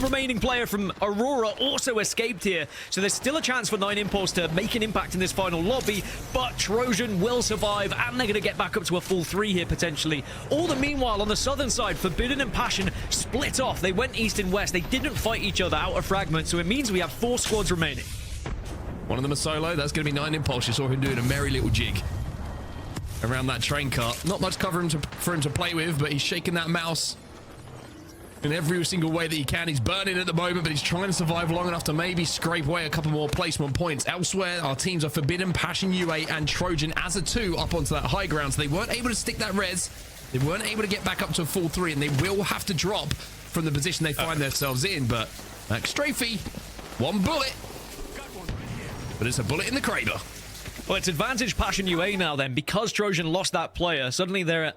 remaining player from Aurora also escaped here. So there's still a chance for 9 Impulse to make an impact in this final lobby, but Trojan will survive, and they're going to get back up to a full 3 here, potentially. All the meanwhile, on the southern side, Forbidden and Passion split off. They went east and west. They didn't fight each other out of fragments, so it means we have 4 squads remaining. One of them is solo. That's going to be 9 Impulse. You saw him doing a merry little jig around that train car. Not much cover for him to play with, but he's shaking that mouse in every single way that he can. He's burning at the moment, but he's trying to survive long enough to maybe scrape away a couple more placement points. Elsewhere, our teams are Forbidden, Passion, UA, and Trojan as a 2 up onto that high ground, so they weren't able to stick that res. They weren't able to get back up to a full 3, and they will have to drop from the position they find themselves in. But Max Strafey, 1 bullet. But it's a bullet in the crater. Well, it's advantage Passion UA now then. Because Trojan lost that player, suddenly their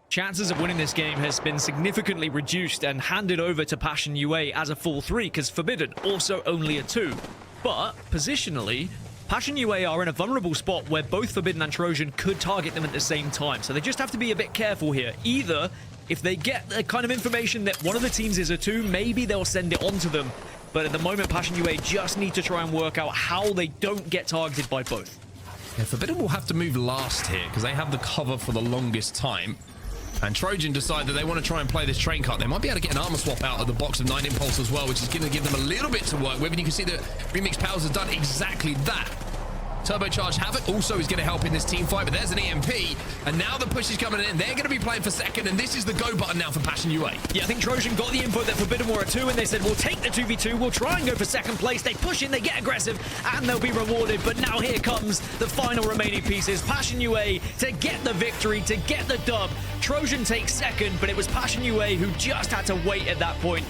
chances of winning this game has been significantly reduced and handed over to Passion UA as a full 3, because Forbidden also only a 2. But positionally, Passion UA are in a vulnerable spot where both Forbidden and Trojan could target them at the same time. So they just have to be a bit careful here. Either, if they get the kind of information that one of the teams is a 2, maybe they'll send it on to them. But at the moment, Passion UA just need to try and work out how they don't get targeted by both. Yeah, Forbidden will have to move last here because they have the cover for the longest time. And Trojan decide that they want to try and play this train cut. They might be able to get an armor swap out of the box of 9 Impulse as well, which is going to give them a little bit to work with. And you can see that Remix Powers has done exactly that. Turbocharged Havoc also is going to help in this team fight, but there's an EMP, and now the push is coming in. They're going to be playing for second, and this is the go button now for Passion UA. Yeah, I think Trojan got the info that Forbidden were a 2, and they said, we'll take the 2v2, we'll try and go for second place. They push in, they get aggressive, and they'll be rewarded. But now here comes the final remaining pieces. Passion UA to get the victory, to get the dub. Trojan takes second, but it was Passion UA who just had to wait at that point.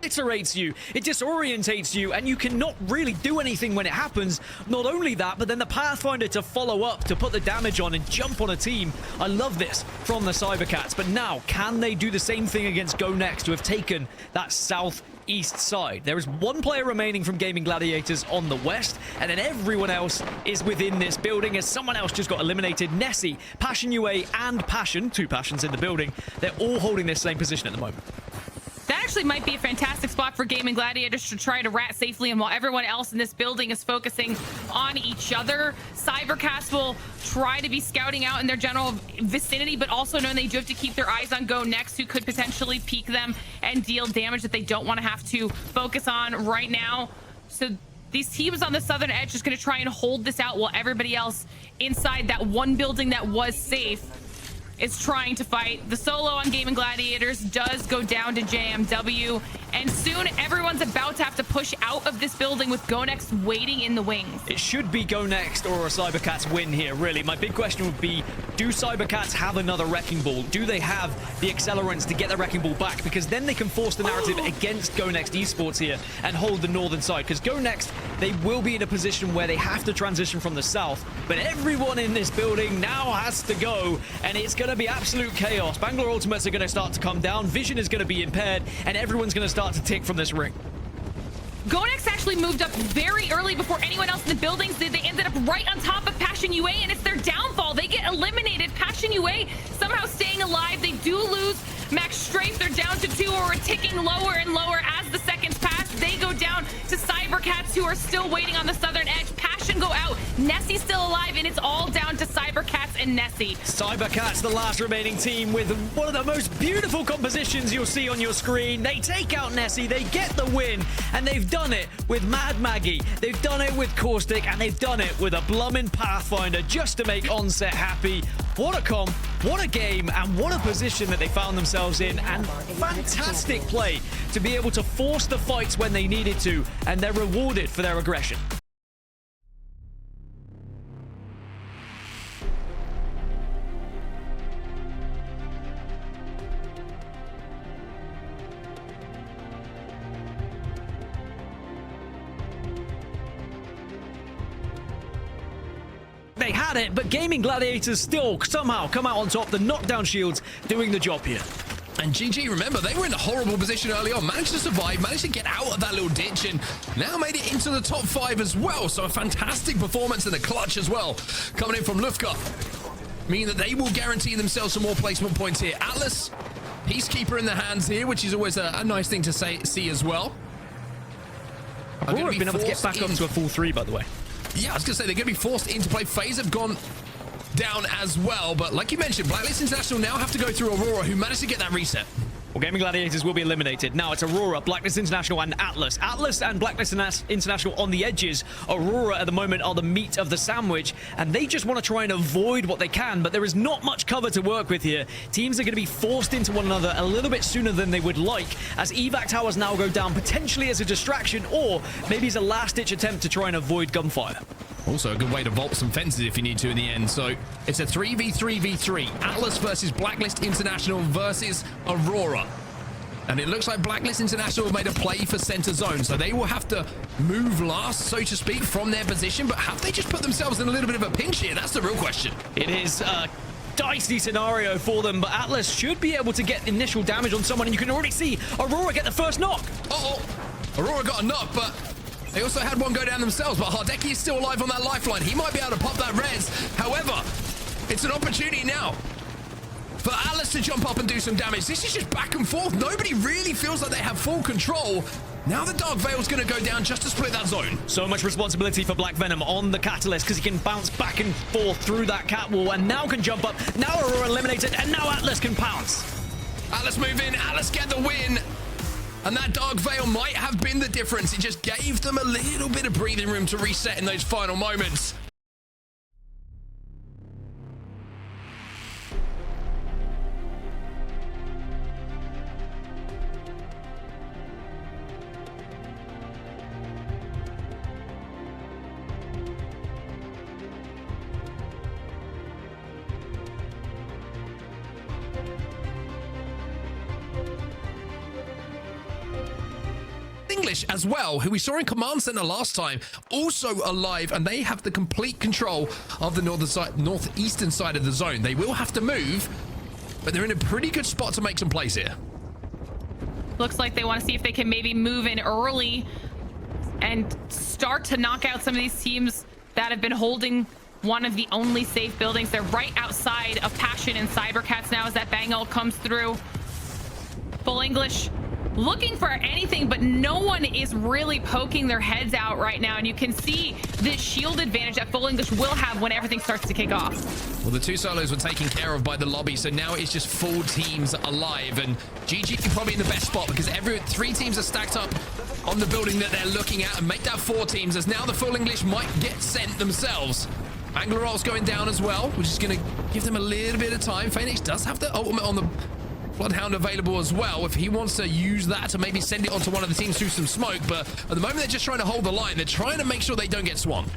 Iterates you, it disorientates you, and you cannot really do anything when it happens. Not only that, but then the Pathfinder to follow up, to put the damage on and jump on a team. I love this from the Cybercats, but now can they do the same thing against Go Next, to have taken that southeast side? There is 1 player remaining from Gaming Gladiators on the west, and then everyone else is within this building as someone else just got eliminated. Nessie, Passion UA, and Passion, 2 Passions in the building, they're all holding this same position at the moment. That actually might be a fantastic spot for Gaming Gladiators to try to rat safely, and while everyone else in this building is focusing on each other, Cybercats will try to be scouting out in their general vicinity, but also knowing they do have to keep their eyes on Go Next, who could potentially peek them and deal damage that they don't want to have to focus on right now. So these teams on the southern edge is going to try and hold this out while everybody else inside that one building that was safe is trying to fight. The solo on Gaming Gladiators does go down to JMW, and soon everyone's about to have to push out of this building with Go Next waiting in the wings. It should be Go Next or a Cybercats win here, really. My big question would be, do Cybercats have another Wrecking Ball? Do they have the accelerants to get the Wrecking Ball back? Because then they can force the narrative against Go Next Esports here and hold the northern side. Because Go Next, they will be in a position where they have to transition from the south, but everyone in this building now has to go, and it's going to be absolute chaos. Bangalore Ultimates are going to start to come down, Vision is going to be impaired, and everyone's going to start to tick from this ring. Go Next actually moved up very early before anyone else in the buildings did. They ended up right on top of Passion UA, and it's their downfall. They get eliminated. Passion UA somehow staying alive. They do lose Max Strafe. They're down to 2, or ticking lower and lower as the seconds pass. They go down to Cybercats, who are still waiting on the southern edge. Passion go out. Nessie's still alive, and it's all down to Cybercats and Nessie. Cybercats, the last remaining team, with one of the most beautiful compositions you'll see on your screen. They take out Nessie, they get the win, and they've done it with Mad Maggie. They've done it with Caustic, and they've done it with a blummin' Pathfinder just to make Onset happy. What a comp, what a game, and what a position that they found themselves in, and fantastic play to be able to force the fights when they needed to, and they're rewarded for their aggression. They had it, but Gaming Gladiators still somehow come out on top. The knockdown shields doing the job here. And GG, remember, they were in a horrible position early on, managed to survive, managed to get out of that little ditch, and now made it into the top 5 as well. So a fantastic performance in the clutch as well, coming in from Lufka, meaning that they will guarantee themselves some more placement points here. Atlas, Peacekeeper in the hands here, which is always a nice thing to see as well. Aurora have been able to get back up to a full 3, by the way. Yeah, I was going to say, they're going to be forced into play. FaZe have gone down as well, but like you mentioned, Blacklist International now have to go through Aurora, who managed to get that reset. Well, Gaming Gladiators will be eliminated. Now it's Aurora, Blacklist International, and Atlas. Atlas and Blacklist International on the edges. Aurora at the moment are the meat of the sandwich, and they just want to try and avoid what they can, but there is not much cover to work with here. Teams are going to be forced into one another a little bit sooner than they would like, as evac towers now go down, potentially as a distraction, or maybe as a last-ditch attempt to try and avoid gunfire. Also a good way to vault some fences if you need to in the end. So it's a 3v3v3. Atlas versus Blacklist International versus Aurora. And it looks like Blacklist International have made a play for center zone. So they will have to move last, so to speak, from their position. But have they just put themselves in a little bit of a pinch here? That's the real question. It is a dicey scenario for them, but Atlas should be able to get initial damage on someone. And you can already see Aurora get the first knock. Uh-oh. Aurora got a knock, but they also had one go down themselves, but Hardeki is still alive on that lifeline. He might be able to pop that res. However, it's an opportunity now for Atlas to jump up and do some damage. This is just back and forth. Nobody really feels like they have full control. Now the Dark Veil's going to go down just to split that zone. So much responsibility for Black Venom on the Catalyst, because he can bounce back and forth through that cat wall and now can jump up. Now Aurora eliminated, and now Atlas can pounce. Atlas move in. Atlas get the win. And that Dark Veil might have been the difference. It just gave them a little bit of breathing room to reset in those final moments. English as well, who we saw in Command Center last time, also alive, and they have the complete control of the northeastern side of the zone. They will have to move, but they're in a pretty good spot to make some plays here. Looks like they want to see if they can maybe move in early and start to knock out some of these teams that have been holding one of the only safe buildings. They're right outside of Passion and Cybercats now as that bang ult comes through. Full English looking for anything, but no one is really poking their heads out right now, and you can see this shield advantage that Full English will have when everything starts to kick off. Well, the 2 solos were taken care of by the lobby, so now it's just full teams alive, and GG probably in the best spot because 3 teams are stacked up on the building that they're looking at, and make that 4 teams, as now the Full English might get sent themselves. Angler Roll's going down as well, which is going to give them a little bit of time. Phoenix does have the ultimate on the Bloodhound available as well, if he wants to use that to maybe send it onto one of the teams through some smoke. But at the moment, they're just trying to hold the line. They're trying to make sure they don't get swamped.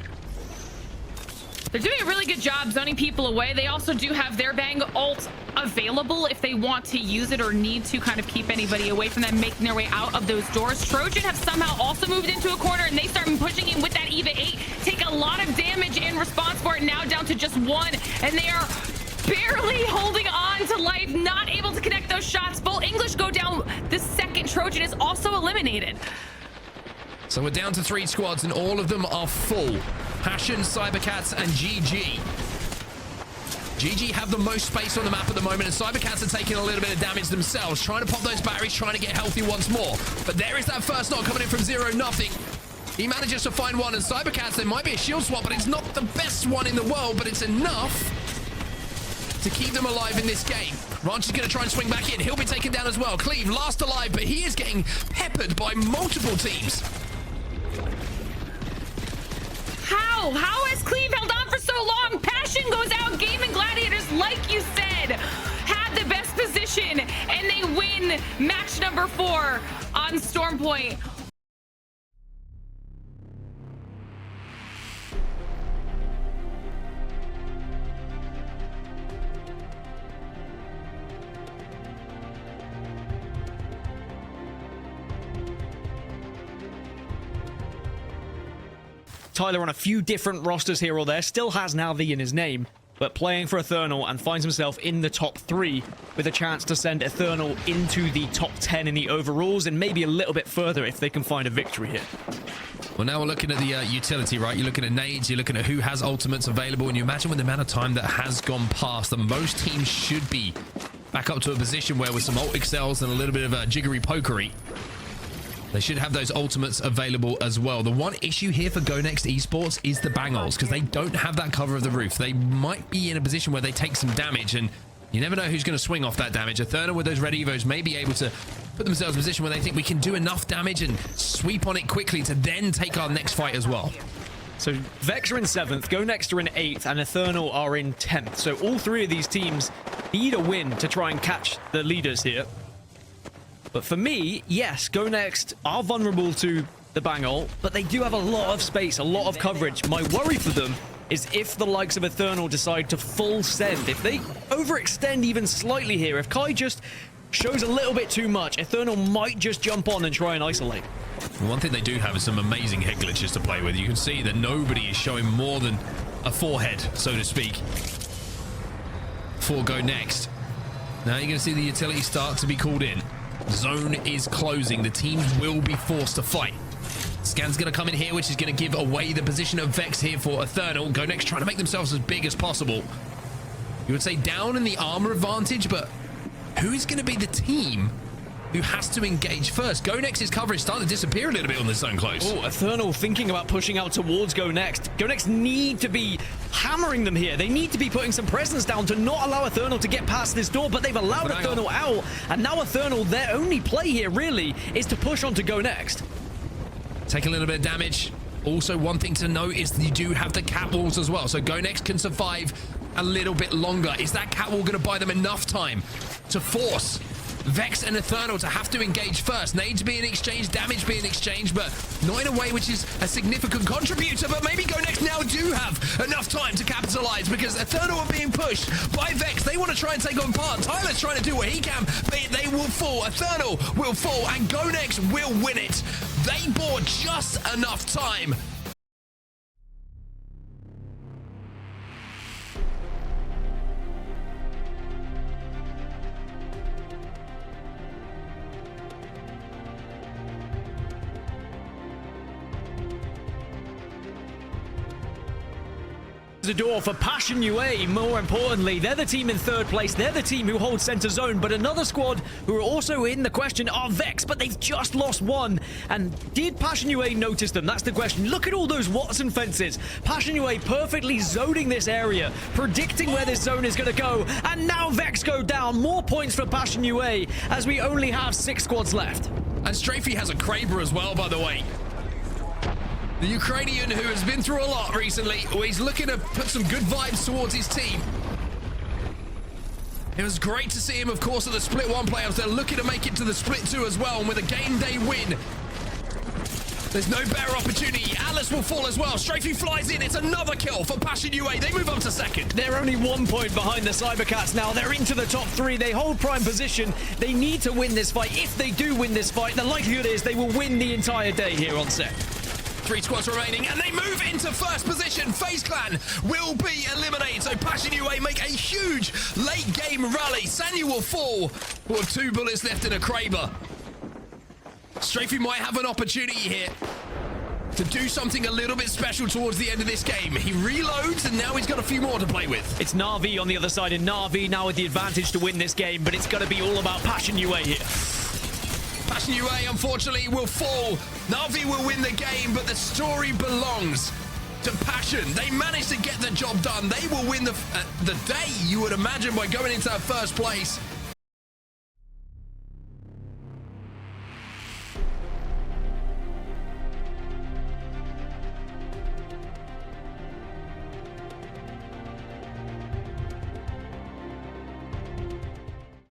They're doing a really good job zoning people away. They also do have their bang ult available if they want to use it or need to kind of keep anybody away from them making their way out of those doors. Trojan have somehow also moved into a corner, and they start pushing in with that EVA 8. Take a lot of damage in response for it, now down to just 1, and they are barely holding on to life, not able to connect those shots. Full English go down. The second Trojan is also eliminated. So we're down to 3 squads, and all of them are full. Passion, Cybercats, and GG. GG have the most space on the map at the moment, and Cybercats are taking a little bit of damage themselves, trying to pop those batteries, trying to get healthy once more. But there is that first knock coming in from 0-0. He manages to find one, and Cybercats, there might be a shield swap, but it's not the best one in the world, but it's enough to keep them alive in this game. Ranch is going to try and swing back in. He'll be taken down as well. Cleve last alive, but he is getting peppered by multiple teams. How has Cleve held on for so long? Passion goes out. Gaming Gladiators, like you said, had the best position, and they win match number 4 on Stormpoint. Tyler on a few different rosters here or there, still has Na'Vi in his name. but playing for Eternal and finds himself in the top 3 with a chance to send Eternal into the top 10 in the overalls and maybe a little bit further if they can find a victory here. Well, now we're looking at the utility, right? You're looking at nades, you're looking at who has ultimates available, and you imagine with the amount of time that has gone past that most teams should be back up to a position where with some ult excels and a little bit of jiggery pokery, they should have those ultimates available as well. The one issue here for Go Next Esports is the bangles, because they don't have that cover of the roof. They might be in a position where they take some damage, and you never know who's going to swing off that damage. Eternal with those red evos may be able to put themselves in a position where they think we can do enough damage and sweep on it quickly to then take our next fight as well. So Vex are in 7th, Go Next are in 8th, and Eternal are in 10th. So all 3 of these teams need a win to try and catch the leaders here. But for me, yes, Go Next are vulnerable to the bang ult, but they do have a lot of space, a lot of coverage. My worry for them is if the likes of Eternal decide to full send, if they overextend even slightly here, if Kai just shows a little bit too much, Eternal might just jump on and try and isolate. One thing they do have is some amazing hit glitches to play with. You can see that nobody is showing more than a forehead, so to speak, for Go Next. Now you're going to see the utility start to be called in. Zone is closing. The teams will be forced to fight. Scan's going to come in here, which is going to give away the position of Vex here for Eternal. Go Next trying to make themselves as big as possible. You would say down in the armor advantage, but who is going to be the team who has to engage first? Go Next's coverage starting to disappear a little bit on this zone close. Oh, Eternal thinking about pushing out towards Go Next. Go Next need to be hammering them here. They need to be putting some presence down to not allow Eternal to get past this door, but they've allowed Eternal out, and now Eternal, their only play here really is to push on to Go Next. Take a little bit of damage. Also, one thing to note is you do have the cat walls as well, so Go Next can survive a little bit longer. Is that cat wall going to buy them enough time to force Vex and Eternal to have to engage first? Nades being exchanged, damage being exchanged, but not in a way which is a significant contributor. But maybe Go Next now do have enough time to capitalize, because Eternal are being pushed by Vex. They want to try and take on part. Tyler's trying to do what he can, but they will fall. Eternal will fall, and Go Next will win it. They bought just enough time. The door for Passion UA. More importantly, they're the team in 3rd place. They're the team who holds center zone, but another squad who are also in the question are Vex, but they've just lost one. And did Passion UA notice them? That's the question. Look at all those Watson fences. Passion UA perfectly zoning this area, predicting where this zone is going to go, and now Vex go down. More points for Passion UA as we only have 6 squads left. And Strafey has a Kraber as well, by the way. The Ukrainian who has been through a lot recently. He's looking to put some good vibes towards his team. It was great to see him, of course, at the Split 1 playoffs. They're looking to make it to the Split 2 as well. And with a game day win, there's no better opportunity. Atlas will fall as well. Strafey flies in. It's another kill for Passion UA. They move up to 2nd. They're only 1 point behind the Cybercats now. They're into the top 3. They hold prime position. They need to win this fight. If they do win this fight, the likelihood is they will win the entire day here on set. 3 squads remaining, and they move into 1st position. FaZe Clan will be eliminated, so Passion UA make a huge late game rally. Sanyu will fall with 2 bullets left in a Kraber. Strafey might have an opportunity here to do something a little bit special towards the end of this game. He reloads, and now he's got a few more to play with. It's Na'Vi on the other side, and Na'Vi now with the advantage to win this game, but it's going to be all about Passion UA here. Passion UA, unfortunately, will fall. Na'Vi will win the game, but the story belongs to Passion. They managed to get the job done. They will win the day, you would imagine, by going into that 1st place.